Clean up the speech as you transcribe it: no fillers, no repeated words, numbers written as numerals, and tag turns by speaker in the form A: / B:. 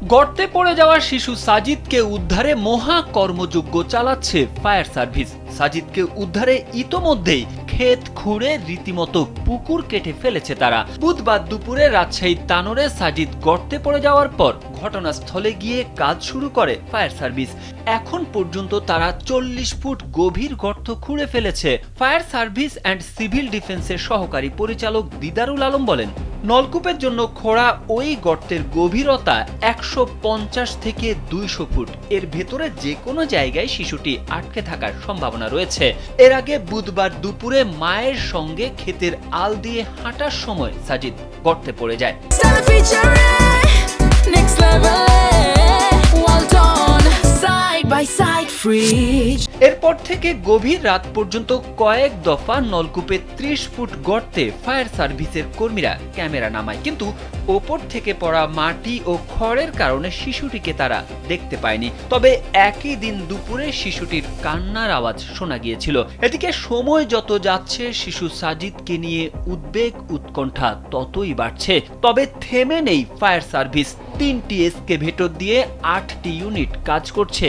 A: গর্তে পড়ে যাওয়া শিশু সাজিদকে উদ্ধারে মহা কর্মযজ্ঞ চালাচ্ছে ফায়ার সার্ভিস। সাজিদকে উদ্ধারে ইতোমধ্যেই ক্ষেত খুঁড়ে রীতিমতো পুকুর কেটে ফেলেছে তারা। বুধবার দুপুরে রাজশাহীর তানোরে সাজিদ গর্তে পড়ে যাওয়ার পর ঘটনাস্থলে গিয়ে কাজ শুরু করে ফায়ার সার্ভিস। এখন পর্যন্ত তারা 40 ফুট গভীর গর্ত খুঁড়ে ফেলেছে। ফায়ার সার্ভিস অ্যান্ড সিভিল ডিফেন্সের সহকারী পরিচালক দিদারুল আলম বলেন, নলকূপের জন্য খোঁড়া ওই গর্তের গভীরতা 150 থেকে 200 ফুট। এর ভেতরে যে কোনো জায়গায় শিশুটি আটকে থাকার সম্ভাবনা রয়েছে। এর আগে বুধবার দুপুরে মায়ের সঙ্গে ক্ষেতের আল দিয়ে হাঁটার সময় সাজিদ গর্তে পড়ে যায়। এরপর থেকে গভীর রাত পর্যন্ত কয়েক দফা নলকূপে 30 ফুট গর্তে ফায়ার সার্ভিসের কর্মীরা ক্যামেরা নামায়, কিন্তু ওপর থেকে পড়া মাটি ও খড়ের কারণে শিশুটিকে তারা দেখতে পায়নি। তবে একই দিন দুপুরে শিশুটির কান্নার আওয়াজ শোনা গিয়েছিল। এদিকে সময় যত যাচ্ছে শিশু সাজিদকে নিয়ে উদ্বেগ উৎকণ্ঠা ততই বাড়ছে। তবে থেমে নেই ফায়ার সার্ভিস। 3টি এসকেভেটর দিয়ে 8টি ইউনিট কাজ করছে।